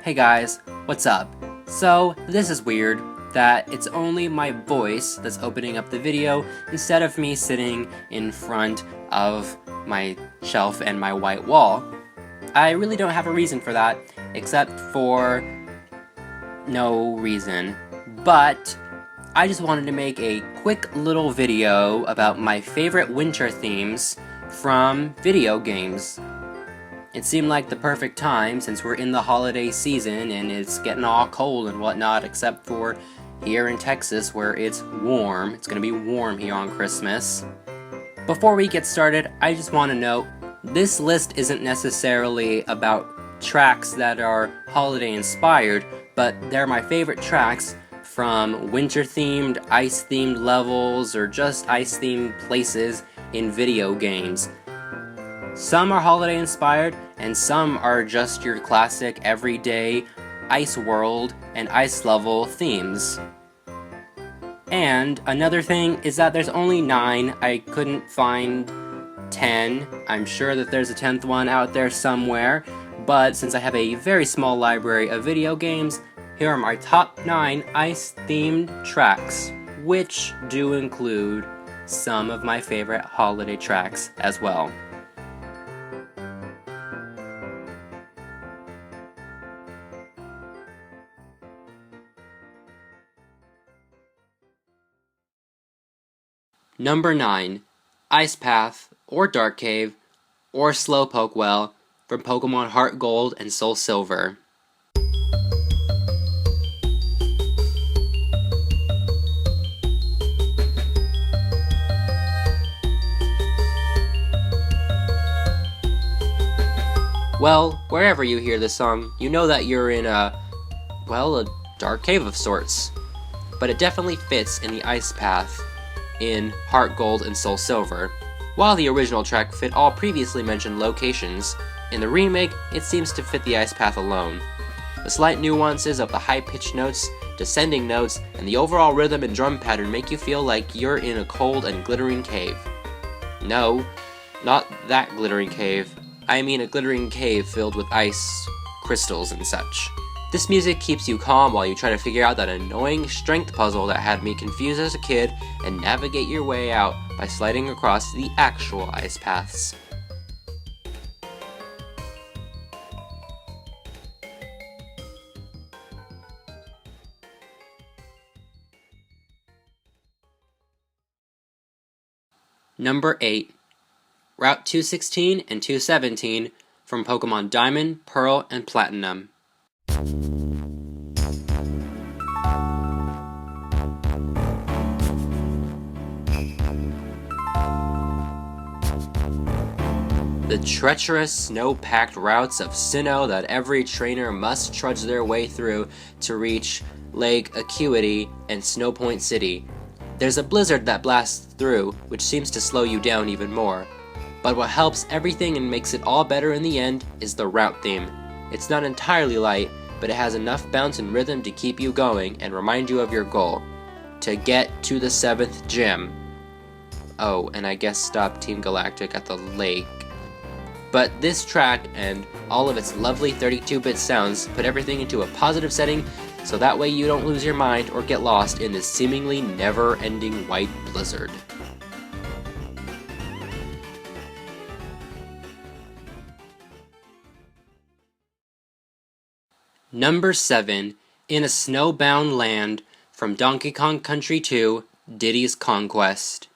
Hey guys, what's up? So, this is weird that it's only my voice that's opening up the video instead of me sitting in front of my shelf and my white wall. I really don't have a reason for that, except for no reason. But I just wanted to make a quick little video about my favorite winter themes from video games. It seemed like the perfect time since we're in the holiday season and it's getting all cold and whatnot, except for here in Texas where it's warm. It's gonna be warm here on Christmas. Before we get started, I just want to note, this list isn't necessarily about tracks that are holiday inspired, but they're my favorite tracks from winter-themed, ice-themed levels, or just ice-themed places in video games. Some are holiday inspired, and some are just your classic everyday ice world and ice level themes. And another thing is that there's only 9, I couldn't find 10. I'm sure that there's a 10th one out there somewhere, but since I have a very small library of video games, here are my top 9 ice-themed tracks, which do include some of my favorite holiday tracks as well. Number 9, Ice Path, or Dark Cave, or Slowpoke Well from Pokemon Heart Gold and Soul Silver. Well, wherever you hear this song, you know that you're in a dark cave of sorts. But it definitely fits in the Ice Path in Heart Gold and Soul Silver. While the original track fit all previously mentioned locations, in the remake, it seems to fit the Ice Path alone. The slight nuances of the high-pitched notes, descending notes, and the overall rhythm and drum pattern make you feel like you're in a cold and glittering cave. No, not that glittering cave. I mean a glittering cave filled with ice, crystals, and such. This music keeps you calm while you try to figure out that annoying strength puzzle that had me confused as a kid and navigate your way out by sliding across the actual ice paths. Number 8, Route 216 and 217 from Pokemon Diamond, Pearl, and Platinum. The treacherous, snow-packed routes of Sinnoh that every trainer must trudge their way through to reach Lake Acuity and Snowpoint City. There's a blizzard that blasts through, which seems to slow you down even more. But what helps everything and makes it all better in the end is the route theme. It's not entirely light, but it has enough bounce and rhythm to keep you going and remind you of your goal: to get to the 7th gym. Oh, and I guess stop Team Galactic at the lake. But this track and all of its lovely 32-bit sounds put everything into a positive setting, so that way you don't lose your mind or get lost in this seemingly never-ending white blizzard. Number 7, In a Snowbound Land from Donkey Kong Country 2, Diddy's Conquest.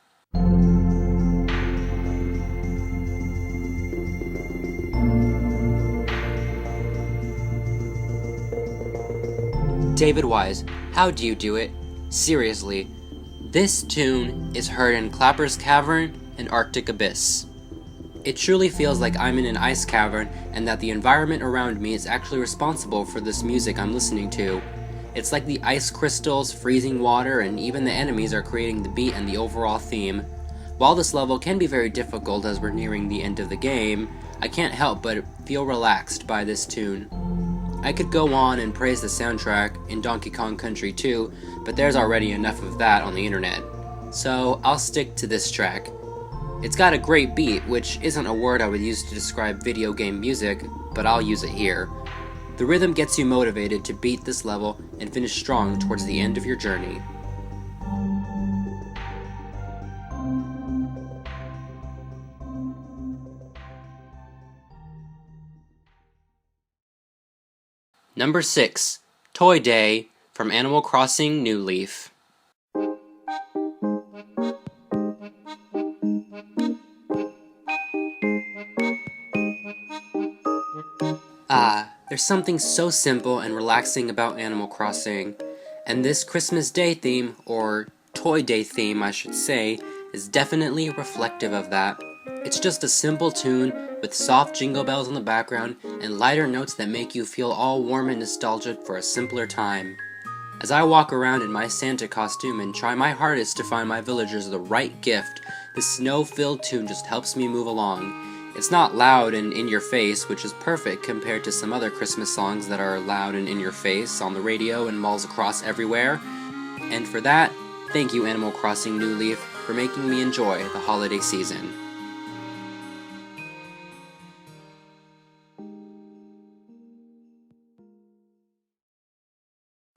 David Wise, how do you do it? Seriously, this tune is heard in Clapper's Cavern and Arctic Abyss. It truly feels like I'm in an ice cavern and that the environment around me is actually responsible for this music I'm listening to. It's like the ice crystals, freezing water, and even the enemies are creating the beat and the overall theme. While this level can be very difficult as we're nearing the end of the game, I can't help but feel relaxed by this tune. I could go on and praise the soundtrack in Donkey Kong Country 2, but there's already enough of that on the internet. So I'll stick to this track. It's got a great beat, which isn't a word I would use to describe video game music, but I'll use it here. The rhythm gets you motivated to beat this level and finish strong towards the end of your journey. Number 6. Toy Day from Animal Crossing New Leaf. There's something so simple and relaxing about Animal Crossing, and this Christmas Day theme, or Toy Day theme I should say, is definitely reflective of that. It's just a simple tune with soft jingle bells in the background and lighter notes that make you feel all warm and nostalgic for a simpler time. As I walk around in my Santa costume and try my hardest to find my villagers the right gift, this snow-filled tune just helps me move along. It's not loud and in your face, which is perfect compared to some other Christmas songs that are loud and in your face on the radio and malls across everywhere. And for that, thank you Animal Crossing New Leaf for making me enjoy the holiday season.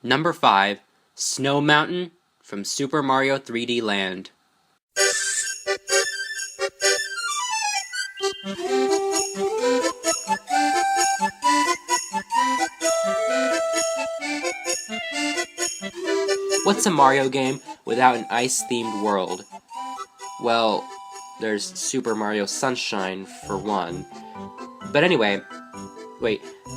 Number 5. Snow Mountain from Super Mario 3D Land. What's a Mario game without an ice-themed world? Well, there's Super Mario Sunshine, for one. But anyway,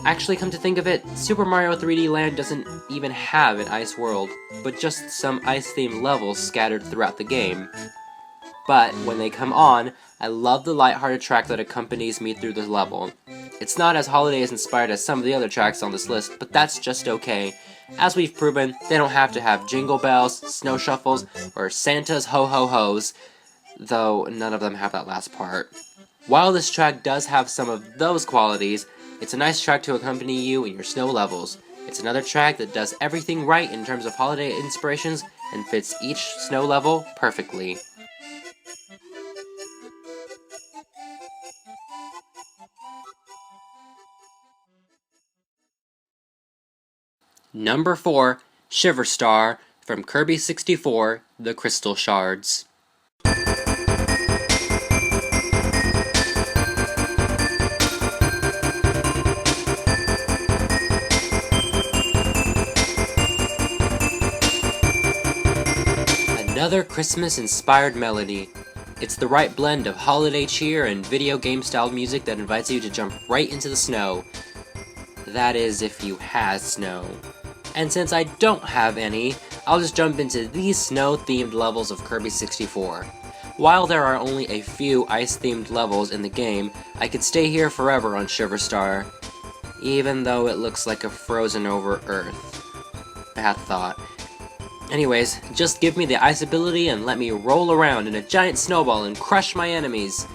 actually come to think of it, Super Mario 3D Land doesn't even have an ice world, but just some ice-themed levels scattered throughout the game. But when they come on, I love the lighthearted track that accompanies me through the level. It's not as holidays inspired as some of the other tracks on this list, but that's just okay. As we've proven, they don't have to have Jingle Bells, Snow Shuffles, or Santa's Ho-Ho-Hos, though none of them have that last part. While this track does have some of those qualities, it's a nice track to accompany you in your snow levels. It's another track that does everything right in terms of holiday inspirations and fits each snow level perfectly. Number 4, Shiver Star from Kirby 64, The Crystal Shards. Another Christmas-inspired melody. It's the right blend of holiday cheer and video game-style music that invites you to jump right into the snow. That is, if you have snow. And since I don't have any, I'll just jump into these snow-themed levels of Kirby 64. While there are only a few ice-themed levels in the game, I could stay here forever on Shiver Star, even though it looks like a frozen-over Earth. Bad thought. Anyways, just give me the ice ability and let me roll around in a giant snowball and crush my enemies.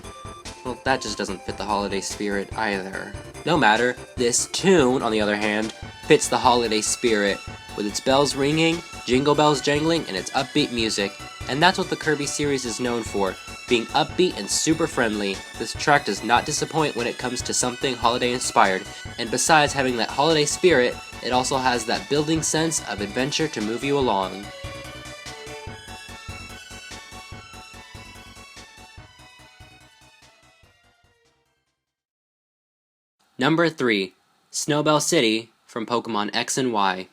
Well, that just doesn't fit the holiday spirit either. No matter, this tune, on the other hand, fits the holiday spirit, with its bells ringing, jingle bells jangling, and its upbeat music. And that's what the Kirby series is known for, being upbeat and super friendly. This track does not disappoint when it comes to something holiday inspired, and besides having that holiday spirit, it also has that building sense of adventure to move you along. Number 3, Snowbelle City from Pokemon X and Y.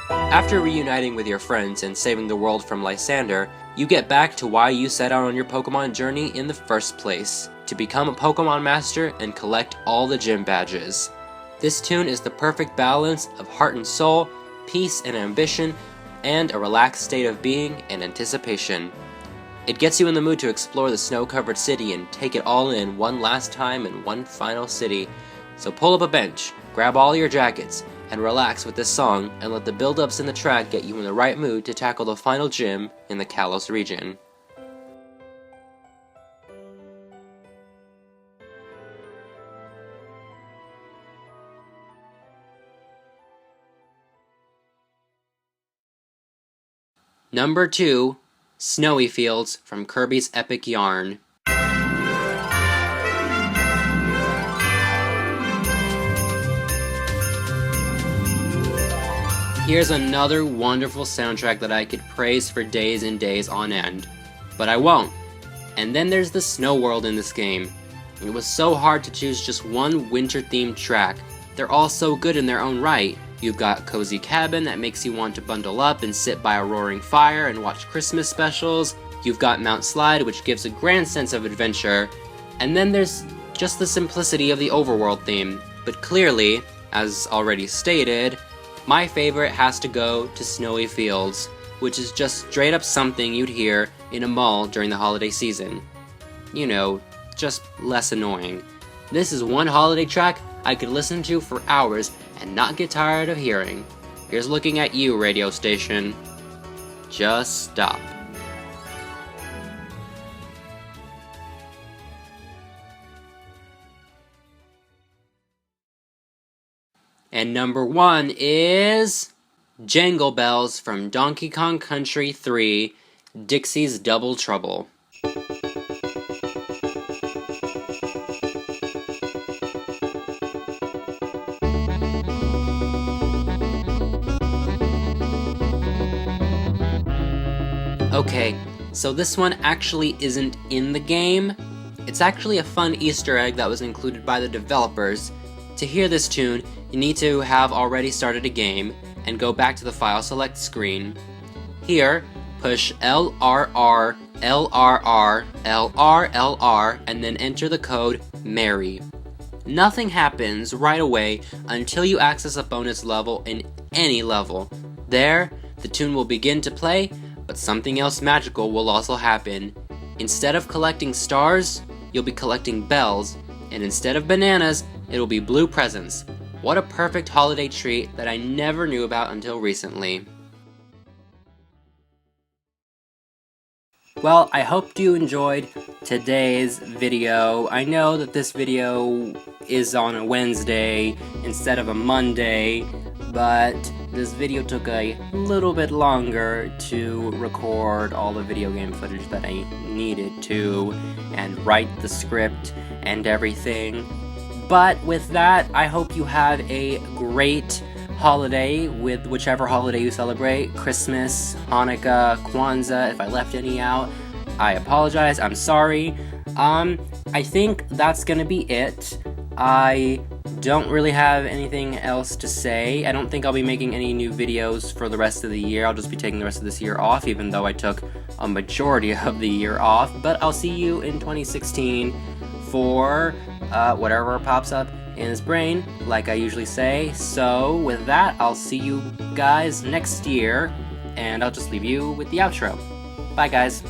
After reuniting with your friends and saving the world from Lysander, you get back to why you set out on your Pokemon journey in the first place, to become a Pokemon Master and collect all the gym badges. This tune is the perfect balance of heart and soul, peace and ambition, and a relaxed state of being and anticipation. It gets you in the mood to explore the snow-covered city and take it all in one last time in one final city. So pull up a bench, grab all your jackets, and relax with this song, and let the build-ups in the track get you in the right mood to tackle the final gym in the Kalos region. Number 2, Snowy Fields from Kirby's Epic Yarn. Here's another wonderful soundtrack that I could praise for days and days on end, but I won't. And then there's the snow world in this game. It was so hard to choose just one winter-themed track. They're all so good in their own right. You've got Cozy Cabin that makes you want to bundle up and sit by a roaring fire and watch Christmas specials. You've got Mount Slide, which gives a grand sense of adventure. And then there's just the simplicity of the overworld theme. But clearly, as already stated, my favorite has to go to Snowy Fields, which is just straight up something you'd hear in a mall during the holiday season. You know, just less annoying. This is one holiday track I could listen to for hours and not get tired of hearing. Here's looking at you, radio station. Just stop. And number 1 is Jingle Bells from Donkey Kong Country 3, Dixie's Double Trouble. Okay, so this one actually isn't in the game. It's actually a fun Easter egg that was included by the developers. To hear this tune, you need to have already started a game and go back to the file select screen. Here, push LRR, LRR, LR, LR, and then enter the code MERRY. Nothing happens right away until you access a bonus level in any level. There, the tune will begin to play, but something else magical will also happen. Instead of collecting stars, you'll be collecting bells, and instead of bananas, it'll be blue presents. What a perfect holiday treat that I never knew about until recently. Well, I hope you enjoyed today's video. I know that this video is on a Wednesday instead of a Monday, but this video took a little bit longer to record all the video game footage that I needed to and write the script and everything. But with that, I hope you have a great holiday with whichever holiday you celebrate. Christmas, Hanukkah, Kwanzaa. If I left any out, I apologize. I'm sorry. I think that's gonna be it. I don't really have anything else to say. I don't think I'll be making any new videos for the rest of the year. I'll just be taking the rest of this year off, even though I took a majority of the year off. But I'll see you in 2016 for whatever pops up in his brain, like I usually say. So with that, I'll see you guys next year, and I'll just leave you with the outro. Bye guys.